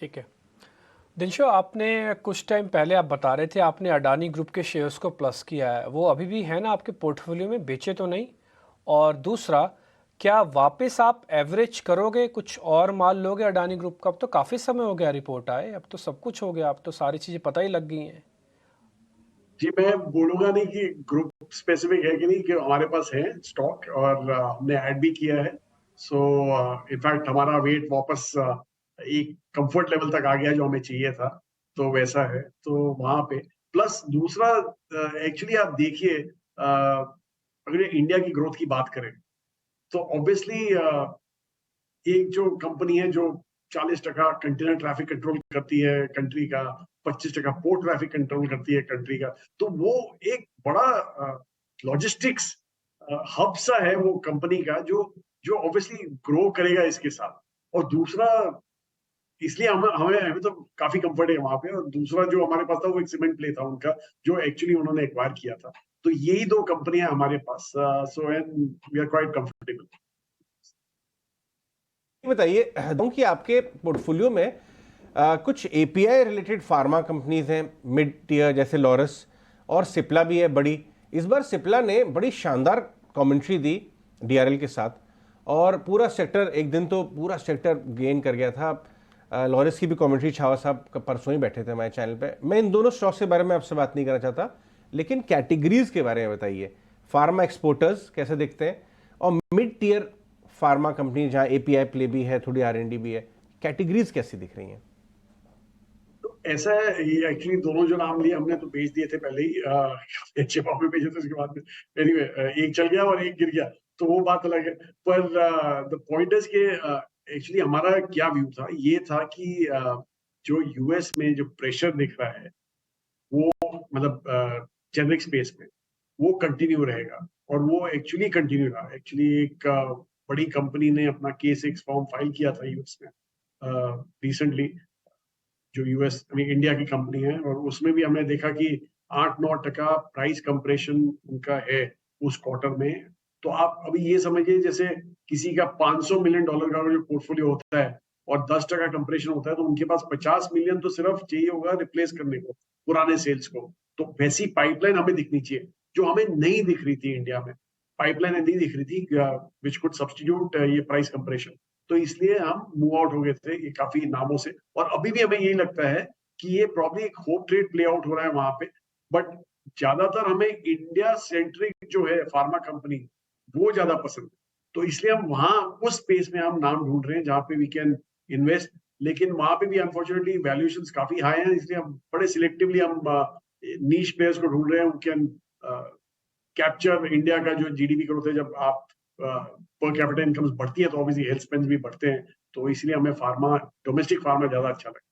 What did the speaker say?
ठीक है। दिनशो, आपने कुछ टाइम पहले आप बता रहे थे आपने अडानी ग्रुप के शेयर्स को प्लस किया है, वो अभी भी है ना आपके पोर्टफोलियो में, बेचे तो नहीं? और दूसरा, क्या वापस आप एवरेज करोगे, कुछ और माल लोगे अडानी ग्रुप का? अब तो काफ़ी समय हो गया रिपोर्ट आए, अब तो सब कुछ हो गया, अब तो सारी चीज़ें पता ही लग गई हैं। जी, मैं बोलूंगा नहीं कि ग्रुप स्पेसिफिक है कि नहीं, कि हमारे पास है स्टॉक और हमने ऐड भी किया है। सो इनफैक्ट हमारा वेट वापस एक कंफर्ट लेवल तक आ गया जो हमें चाहिए था। तो वैसा है, तो वहां पे प्लस दूसरा, एक्चुअली आप देखिए, अगर इंडिया की ग्रोथ की बात करें तो ऑब्वियसली एक जो कंपनी है जो 40% कंटेनर ट्रैफिक कंट्रोल करती है कंट्री का, 25% पोर्ट ट्रैफिक कंट्रोल करती है कंट्री का, तो वो एक बड़ा लॉजिस्टिक्स हब सा है वो कंपनी का, जो जो ऑब्वियसली ग्रो करेगा इसके साथ। और दूसरा, इसलिए हमें हमें हमें तो काफी कंफर्ट है वहां पे। और दूसरा जो हमारे पास था वो एक सीमेंट प्ले था उनका, जो एक्चुअली उन्होंने एक्वायर किया था। तो यही दो कंपनियां हमारे पास, so and we are quite comfortable. बताइए कि आपके पोर्टफोलियो में कुछ एपीआई रिलेटेड फार्मा कंपनीज हैं मिड टीयर, जैसे लॉरस, और सिप्ला भी है बड़ी। इस बार सिप्ला ने बड़ी शानदार कमेंट्री दी डीआरएल के साथ, और पूरा सेक्टर, एक दिन तो पूरा सेक्टर गेन कर गया था। लॉरस की भी कमेंट्री छावा साहब का परसों ही बैठे थे हमारे चैनल पे। मैं इन दोनों स्टॉक्स के बारे में आपसे बात नहीं करना चाहता, लेकिन कैटेगरीज के बारे में बताइए। फार्मा एक्सपोर्टर्स कैसे दिखते हैं, और मिड टीयर फार्मा कंपनी जहां एपीआई प्ले भी है, थोड़ी आरएनडी भी है, कैटेगरीज कैसी दिख रही हैं? तो ऐसा है, ये एक्चुअली दोनों जो नाम लिए हमने तो बेच दिए थे पहले ही, काफी अच्छे भाव में बेचे थे उसके बाद में। एनीवे, एक चल गया और एक गिर गया, तो वो बात अलग है। पर द पॉइंट इज के एक्चुअली हमारा क्या व्यू था, ये था कि जो यूएस में जो प्रेशर दिख रहा है वो, मतलब जेनरिक स्पेस में, वो कंटिन्यू रहेगा। और वो एक्चुअली कंटिन्यू रहा। एक्चुअली एक बड़ी कंपनी ने अपना केस एक फॉर्म फाइल किया था यूएस में रिसेंटली, जो यूएस इंडिया की कंपनी है, और उसमें भी हमने देखा कि 8-9% प्राइस कंप्रेशन उनका है उस क्वार्टर में। तो आप अभी ये समझिए, जैसे किसी का $500 मिलियन का जो पोर्टफोलियो होता है और 10% कंप्रेशन होता है, तो उनके पास 50 मिलियन तो सिर्फ चाहिए होगा रिप्लेस करने को, पुराने सेल्स को। तो वैसी पाइपलाइन हमें दिखनी चाहिए, जो हमें नहीं दिख रही थी इंडिया में। पाइपलाइन नहीं दिख रही थी विच कुड सब्स्टिट्यूट ये प्राइस कंप्रेशन। तो इसलिए हम मूव आउट हो गए थे ये काफी नामों से। और अभी भी हमें यही लगता है कि ये प्रॉब्ली एक होप ट्रेड प्ले आउट हो रहा है वहां पे। बट ज्यादातर हमें इंडिया सेंट्रिक जो है फार्मा कंपनी, वो ज्यादा पसंद है। तो इसलिए हम वहां उस स्पेस में हम नाम ढूंढ रहे हैं जहां पे वी कैन इन्वेस्ट। लेकिन वहां पे भी अनफॉर्चुनेटली वैल्यूएशंस काफी हाई हैं, इसलिए हम बड़े सिलेक्टिवली हम नीश प्लेयर्स को ढूंढ रहे हैं, कैन कैप्चर इंडिया का जो जीडीपी ग्रोथ है। जब आप पर कैपिटा इनकम्स बढ़ती है तो ऑब्वियसली हेल्थ स्पेंस भी बढ़ते हैं। तो इसलिए हमें फार्मा, डोमेस्टिक फार्मा ज्यादा अच्छा लगता है।